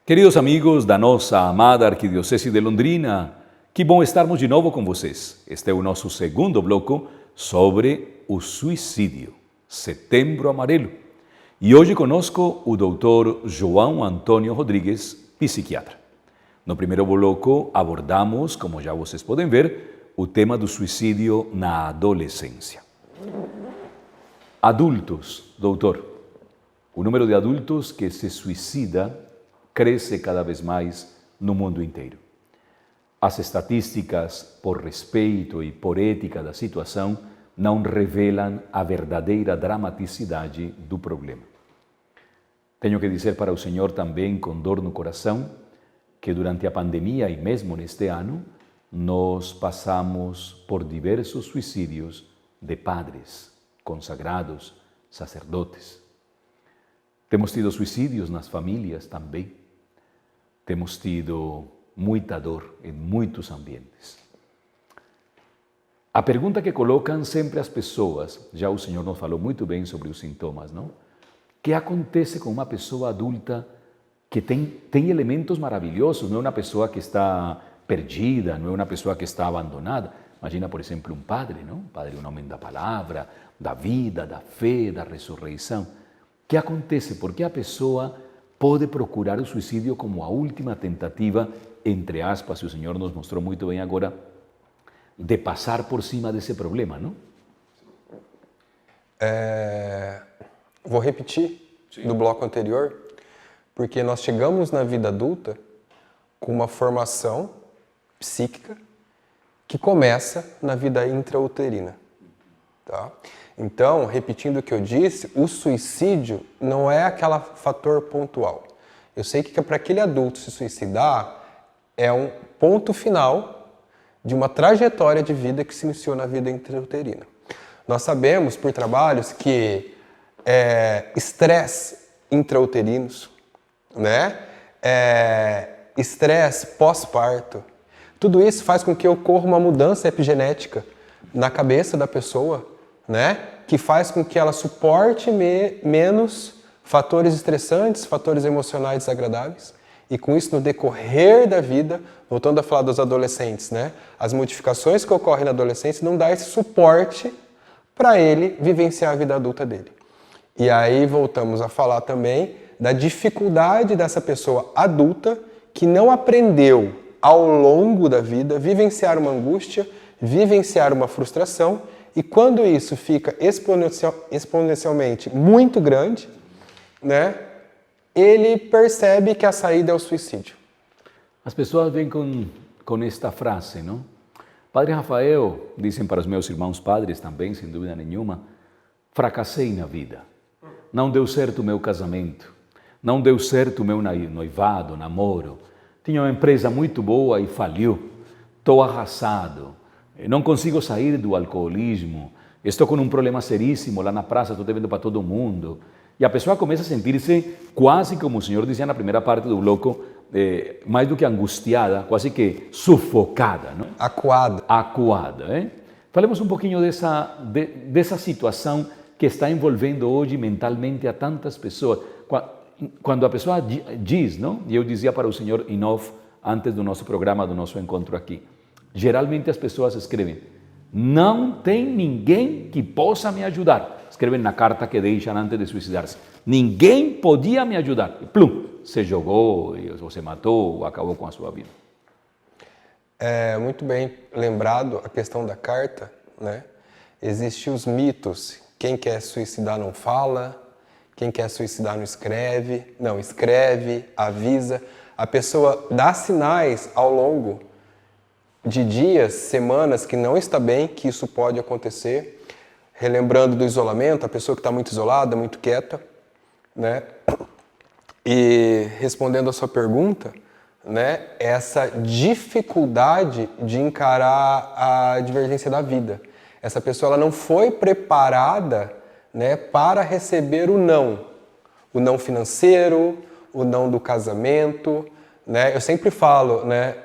Queridos amigos da nossa amada Arquidiocese de Londrina, que bom estarmos de novo com vocês. Este é o nosso segundo bloco sobre o suicídio, Setembro Amarelo. E hoje conosco o doutor João Antônio Rodrigues, psiquiatra. No primeiro bloco abordamos, como já vocês podem ver, o tema do suicídio na adolescência. Adultos, doutor, o número de adultos que se suicida cresce cada vez mais no mundo inteiro. As estatísticas, por respeito e por ética da situação, não revelam a verdadeira dramaticidade do problema. Tenho que dizer para o senhor também, com dor no coração, que durante a pandemia e mesmo neste ano, nós passamos por diversos suicídios de padres, consagrados, sacerdotes. Temos tido suicídios nas famílias também. Temos tido muita dor em muitos ambientes. A pergunta que colocam sempre as pessoas, já o Senhor nos falou muito bem sobre os sintomas, não? O que acontece com uma pessoa adulta que tem elementos maravilhosos, não é uma pessoa que está perdida, não é uma pessoa que está abandonada. Imagina, por exemplo, um padre, não? Um padre é um homem da palavra, da vida, da fé, da ressurreição. O que acontece? Porque a pessoa pode procurar o suicídio como a última tentativa, entre aspas, e o Senhor nos mostrou muito bem agora, de passar por cima desse problema, não? Vou repetir do bloco anterior, porque nós chegamos na vida adulta com uma formação psíquica que começa na vida intrauterina, tá? Então, repetindo o que eu disse, o suicídio não é aquele fator pontual. Eu sei que para aquele adulto se suicidar é um ponto final de uma trajetória de vida que se iniciou na vida intrauterina. Nós sabemos, por trabalhos, que estresse intrauterinos, né? Estresse pós-parto, tudo isso faz com que ocorra uma mudança epigenética na cabeça da pessoa, né? Que faz com que ela suporte menos fatores estressantes, fatores emocionais desagradáveis. E com isso, no decorrer da vida, voltando a falar dos adolescentes, né? As modificações que ocorrem na adolescência não dão esse suporte para ele vivenciar a vida adulta dele. E aí voltamos a falar também da dificuldade dessa pessoa adulta que não aprendeu ao longo da vida vivenciar uma angústia, vivenciar uma frustração. E quando isso fica exponencialmente muito grande, né, ele percebe que a saída é o suicídio. As pessoas vêm com esta frase, não? Padre Rafael, dizem para os meus irmãos padres também, sem dúvida nenhuma, fracassei na vida. Não deu certo o meu casamento. Não deu certo o meu noivado, namoro. Tinha uma empresa muito boa e faliu. Estou arrasado. Não consigo sair do alcoolismo, estou com um problema seríssimo lá na praça, estou devendo para todo mundo. E a pessoa começa a sentir-se quase, como o senhor dizia na primeira parte do bloco, mais do que angustiada, quase que sufocada. Não? Acuada. Falemos um pouquinho dessa situação que está envolvendo hoje mentalmente a tantas pessoas. Quando a pessoa diz, não? E eu dizia para o senhor em off, antes do nosso programa, do nosso encontro aqui, geralmente as pessoas escrevem, não tem ninguém que possa me ajudar. Escrevem na carta que deixam antes de suicidar-se. Ninguém podia me ajudar. E plum, se jogou, ou se matou, ou acabou com a sua vida. Muito bem lembrado a questão da carta, né? Existem os mitos. Quem quer suicidar não fala, quem quer suicidar não escreve. Não, escreve, avisa. A pessoa dá sinais ao longo de dias, semanas que não está bem, que isso pode acontecer. Relembrando do isolamento, a pessoa que está muito isolada, muito quieta, né? E respondendo a sua pergunta, né? Essa dificuldade de encarar a divergência da vida. Essa pessoa ela não foi preparada, né, para receber o não financeiro, o não do casamento, né? Eu sempre falo, né,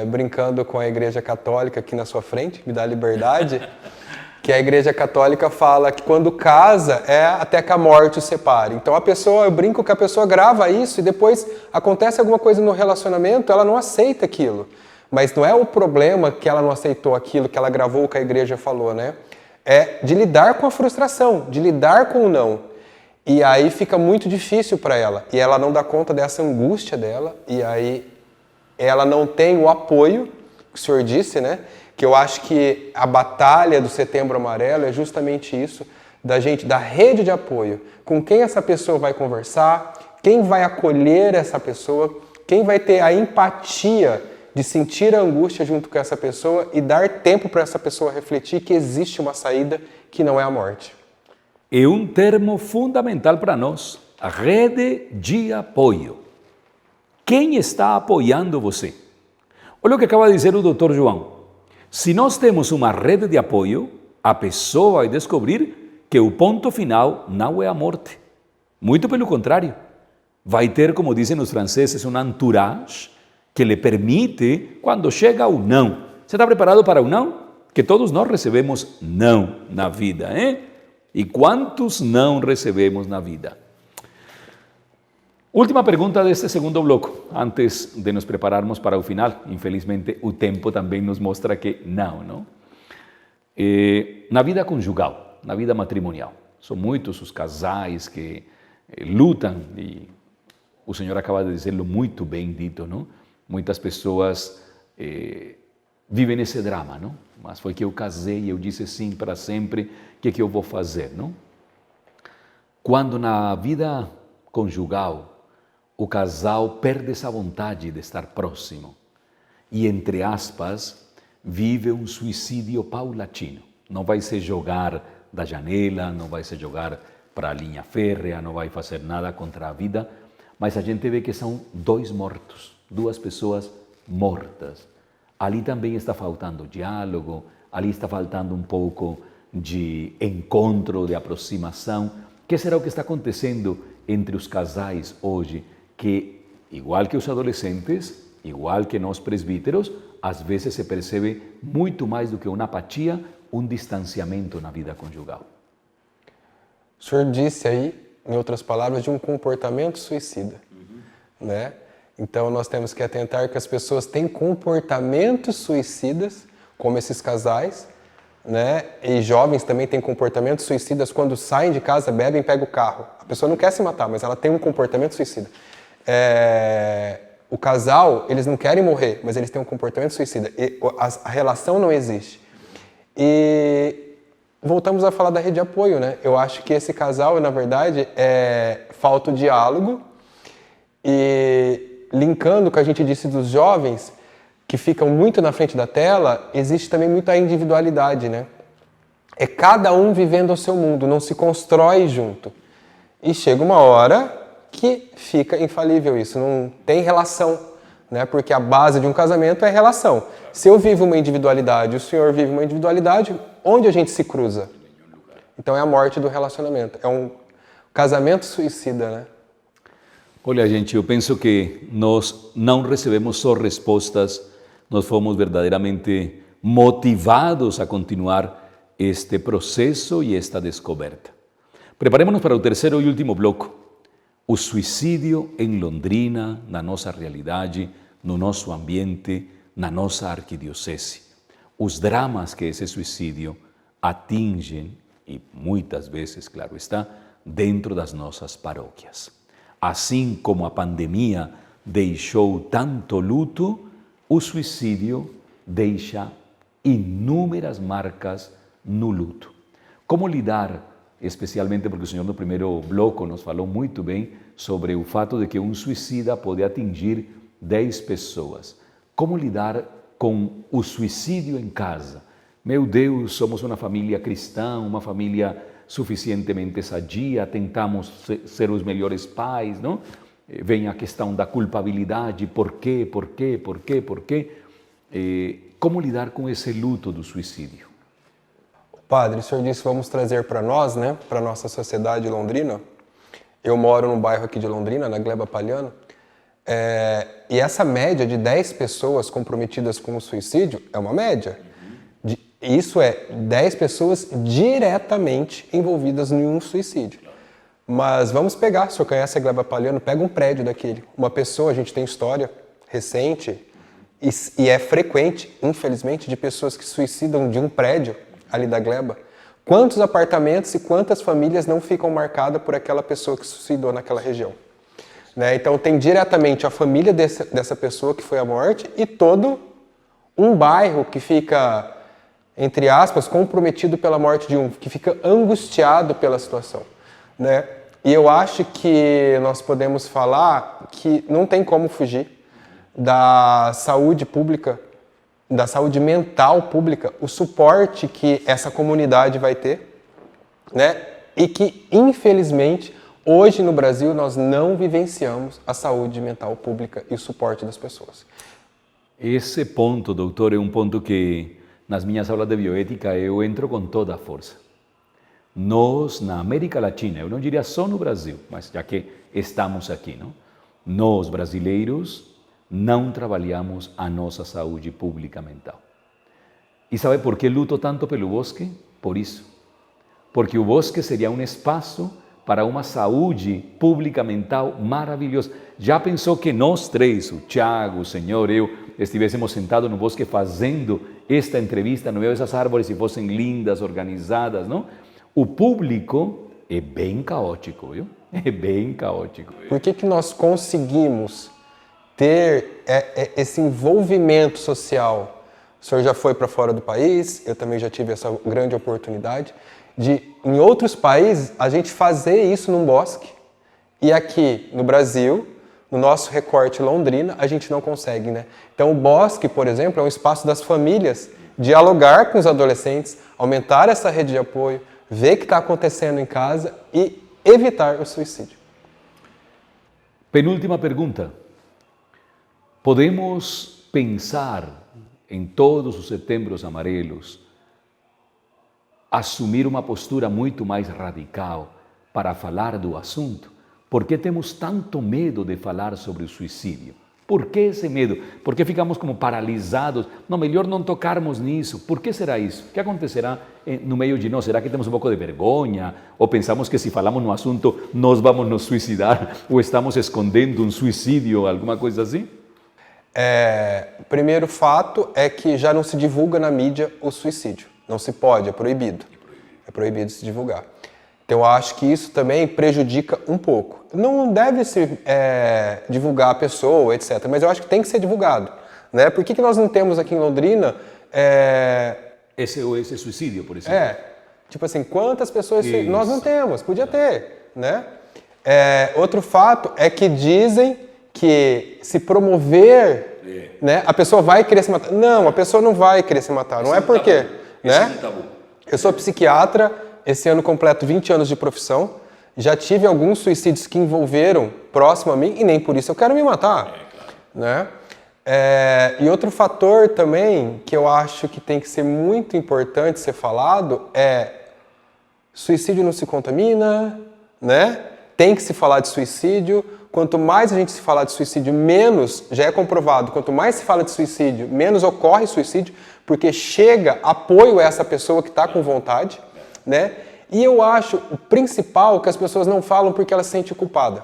brincando com a Igreja Católica aqui na sua frente, me dá liberdade, que a Igreja Católica fala que quando casa é até que a morte o separe. Então eu brinco que a pessoa grava isso e depois acontece alguma coisa no relacionamento, ela não aceita aquilo. Mas não é o problema que ela não aceitou aquilo que ela gravou, que a igreja falou, né? É de lidar com a frustração, de lidar com o não. E aí fica muito difícil para ela. E ela não dá conta dessa angústia dela, e aí ela não tem o apoio, que o senhor disse, né? Que eu acho que a batalha do Setembro Amarelo é justamente isso, da rede de apoio. Com quem essa pessoa vai conversar, quem vai acolher essa pessoa, quem vai ter a empatia de sentir a angústia junto com essa pessoa e dar tempo para essa pessoa refletir que existe uma saída que não é a morte. É um termo fundamental para nós, a rede de apoio. Quem está apoiando você? Olha o que acaba de dizer o Dr. João. Se nós temos uma rede de apoio, a pessoa vai descobrir que o ponto final não é a morte. Muito pelo contrário. Vai ter, como dizem os franceses, um entourage que lhe permite, quando chega o não. Você está preparado para o não? Que todos nós recebemos não na vida, hein? E quantos não recebemos na vida? Última pergunta deste segundo bloco, antes de nos prepararmos para o final. Infelizmente, o tempo também nos mostra que não? Na vida conjugal, na vida matrimonial, são muitos os casais que lutam, e o senhor acaba de dizê-lo muito bem dito, não? Muitas pessoas vivem esse drama, não? Mas foi que eu casei, eu disse sim para sempre, o que eu vou fazer, não? Quando na vida conjugal, o casal perde essa vontade de estar próximo e, entre aspas, vive um suicídio paulatino. Não vai se jogar da janela, não vai se jogar para a linha férrea, não vai fazer nada contra a vida, mas a gente vê que são dois mortos, duas pessoas mortas. Ali também está faltando diálogo, ali está faltando um pouco de encontro, de aproximação. O que será o que está acontecendo entre os casais hoje? Que, igual que os adolescentes, igual que nós presbíteros, às vezes se percebe muito mais do que uma apatia, um distanciamento na vida conjugal. O senhor disse aí, em outras palavras, de um comportamento suicida, né? Então nós temos que atentar que as pessoas têm comportamentos suicidas, como esses casais, né? E jovens também têm comportamentos suicidas quando saem de casa, bebem e pegam o carro. A pessoa não quer se matar, mas ela tem um comportamento suicida. O casal, eles não querem morrer, mas eles têm um comportamento suicida. E a relação não existe. E voltamos a falar da rede de apoio, né? Eu acho que esse casal, na verdade, falta o diálogo. E linkando o que a gente disse dos jovens, que ficam muito na frente da tela, existe também muita individualidade, né? É cada um vivendo o seu mundo, não se constrói junto. E chega uma hora que fica infalível isso, não tem relação, né? Porque a base de um casamento é relação. Se eu vivo uma individualidade, o senhor vive uma individualidade, onde a gente se cruza? Então é a morte do relacionamento, é um casamento suicida, né? Olha, gente, eu penso que nós não recebemos só respostas, nós fomos verdadeiramente motivados a continuar este processo e esta descoberta. Preparemos-nos para o terceiro e último bloco. O suicídio em Londrina, na nossa realidade, no nosso ambiente, na nossa arquidiocese. Os dramas que esse suicídio atingem, e muitas vezes, claro está, dentro das nossas paróquias. Assim como a pandemia deixou tanto luto, o suicídio deixa inúmeras marcas no luto. Como lidar, especialmente porque o senhor no primeiro bloco nos falou muito bem sobre o fato de que um suicida pode atingir 10 pessoas. Como lidar com o suicídio em casa? Meu Deus, somos uma família cristã, uma família suficientemente sadia, tentamos ser os melhores pais, não? Vem a questão da culpabilidade, por quê? Como lidar com esse luto do suicídio? Padre, o senhor disse vamos trazer para nós, né, para a nossa sociedade londrina. Eu moro num bairro aqui de Londrina, na Gleba Palhano, e essa média de 10 pessoas comprometidas com o suicídio é uma média. Isso é 10 pessoas diretamente envolvidas em um suicídio. Mas vamos pegar, se eu conhece a Gleba Palhano, pega um prédio daquele. Uma pessoa, a gente tem história recente, e é frequente, infelizmente, de pessoas que suicidam de um prédio ali da Gleba. Quantos apartamentos e quantas famílias não ficam marcadas por aquela pessoa que suicidou naquela região? Né? Então tem diretamente a família dessa pessoa que foi à morte e todo um bairro que fica, entre aspas, comprometido pela morte de um, que fica angustiado pela situação. Né? E eu acho que nós podemos falar que não tem como fugir da saúde pública, da saúde mental pública, o suporte que essa comunidade vai ter, né? E que, infelizmente, hoje no Brasil nós não vivenciamos a saúde mental pública e o suporte das pessoas. Esse ponto, doutor, é um ponto que nas minhas aulas de bioética eu entro com toda a força. Nós, na América Latina, eu não diria só no Brasil, mas já que estamos aqui, não? Nós, brasileiros, não trabalhamos a nossa saúde pública mental. E sabe por que luto tanto pelo bosque? Por isso. Porque o bosque seria um espaço para uma saúde pública mental maravilhosa. Já pensou que nós três, o Thiago, o senhor, eu, estivéssemos sentados no bosque fazendo esta entrevista no meio dessas árvores e fossem lindas, organizadas, não? O público é bem caótico, viu? É bem caótico. Por que nós conseguimos ter esse envolvimento social? O senhor já foi para fora do país, eu também já tive essa grande oportunidade de, em outros países, a gente fazer isso num bosque. E aqui no Brasil, no nosso recorte Londrina, a gente não consegue, né? Então o bosque, por exemplo, é um espaço das famílias dialogar com os adolescentes, aumentar essa rede de apoio, ver o que está acontecendo em casa e evitar o suicídio. Penúltima pergunta. Podemos pensar em todos os setembros amarelos, assumir uma postura muito mais radical para falar do assunto? Por que temos tanto medo de falar sobre o suicídio? Por que esse medo? Por que ficamos como paralisados? Não, melhor não tocarmos nisso. Por que será isso? O que acontecerá no meio de nós? Será que temos um pouco de vergonha? Ou pensamos que se falamos no assunto, nós vamos nos suicidar? Ou estamos escondendo um suicídio, alguma coisa assim? O primeiro fato é que já não se divulga na mídia o suicídio. Não se pode, é proibido. É proibido se divulgar. Então, eu acho que isso também prejudica um pouco. Não deve se divulgar a pessoa, etc. Mas eu acho que tem que ser divulgado. Né? Por que nós não temos aqui em Londrina... Esse suicídio, por exemplo? Tipo assim, quantas pessoas... Nós não temos, podia ter. Né? Outro fato é que dizem que se promover, né, a pessoa vai querer se matar. Não, a pessoa não vai querer se matar. Não é por quê? Né? Eu sou psiquiatra, esse ano completo 20 anos de profissão, já tive alguns suicídios que envolveram próximo a mim e nem por isso eu quero me matar. Né? E outro fator também que eu acho que tem que ser muito importante ser falado é suicídio não se contamina, né? Tem que se falar de suicídio. Quanto mais a gente se falar de suicídio, menos, já é comprovado, quanto mais se fala de suicídio, menos ocorre suicídio, porque chega apoio a essa pessoa que está com vontade, né? E eu acho o principal que as pessoas não falam porque elas se sentem culpadas.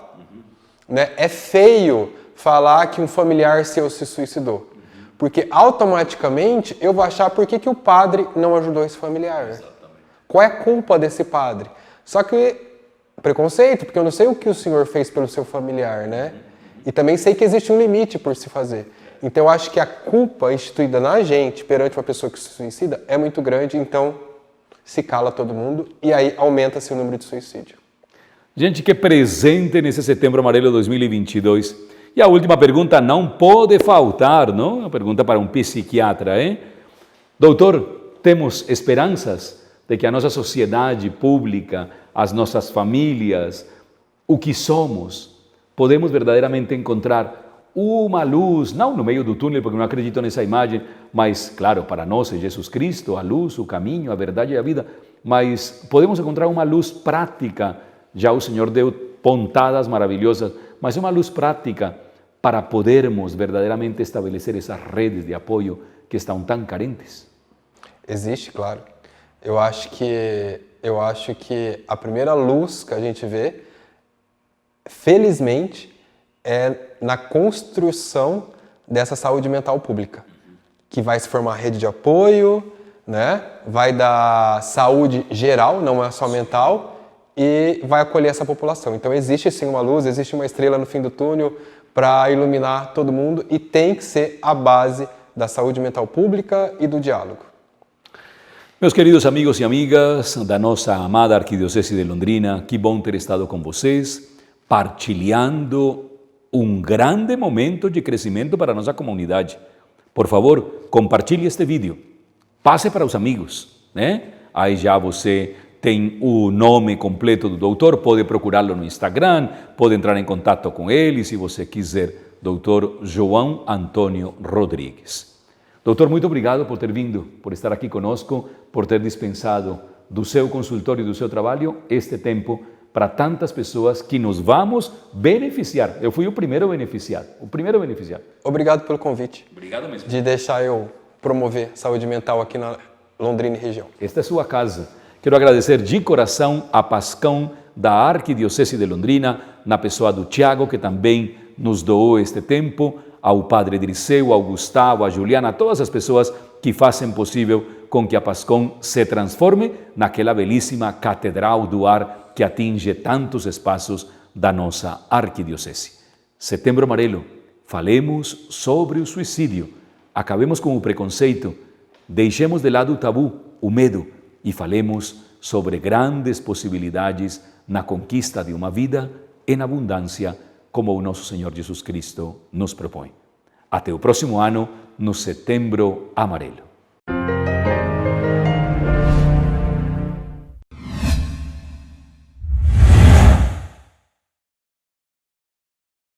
Né? É feio falar que um familiar seu se suicidou, porque automaticamente eu vou achar por que o padre não ajudou esse familiar. Né? Qual é a culpa desse padre? Só que preconceito, porque eu não sei o que o senhor fez pelo seu familiar, né? E também sei que existe um limite por se fazer. Então, eu acho que a culpa instituída na gente perante uma pessoa que se suicida é muito grande, então se cala todo mundo e aí aumenta-se o número de suicídio. Gente, que presente nesse Setembro Amarelo 2022. E a última pergunta não pode faltar, não? Uma pergunta para um psiquiatra, hein? Doutor, temos esperanças de que a nossa sociedade pública, as nossas famílias, o que somos, podemos verdadeiramente encontrar uma luz, não no meio do túnel, porque não acredito nessa imagem, mas, claro, para nós é Jesus Cristo, a luz, o caminho, a verdade e a vida, mas podemos encontrar uma luz prática, já o Senhor deu pontadas maravilhosas, mas é uma luz prática para podermos verdadeiramente estabelecer essas redes de apoio que estão tão carentes. Existe, claro. Eu acho que a primeira luz que a gente vê, felizmente, é na construção dessa saúde mental pública, que vai se formar rede de apoio, né? Vai dar saúde geral, não é só mental, e vai acolher essa população. Então existe sim uma luz, existe uma estrela no fim do túnel para iluminar todo mundo e tem que ser a base da saúde mental pública e do diálogo. Meus queridos amigos e amigas da nossa amada Arquidiocese de Londrina, que bom ter estado com vocês, partilhando um grande momento de crescimento para a nossa comunidade. Por favor, compartilhe este vídeo, passe para os amigos, né? Aí já você tem o nome completo do doutor, pode procurá-lo no Instagram, pode entrar em contato com ele, se você quiser, doutor João Antônio Rodrigues. Doutor, muito obrigado por ter vindo, por estar aqui conosco, por ter dispensado do seu consultório e do seu trabalho este tempo para tantas pessoas que nos vamos beneficiar. Eu fui o primeiro beneficiado, Obrigado pelo convite. Obrigado mesmo. De deixar eu promover saúde mental aqui na Londrina e região. Esta é sua casa. Quero agradecer de coração a Pascão da Arquidiocese de Londrina, na pessoa do Tiago, que também nos doou este tempo, ao Padre Dirceu, ao Gustavo, a Juliana, a todas as pessoas que fazem possível com que a Pascão se transforme naquela belíssima catedral do ar que atinge tantos espaços da nossa Arquidiocese. Setembro Amarelo, falemos sobre o suicídio, acabemos com o preconceito, deixemos de lado o tabu, o medo, e falemos sobre grandes possibilidades na conquista de uma vida em abundância, como o nosso Senhor Jesus Cristo nos propõe. Até o próximo ano, no Setembro Amarelo.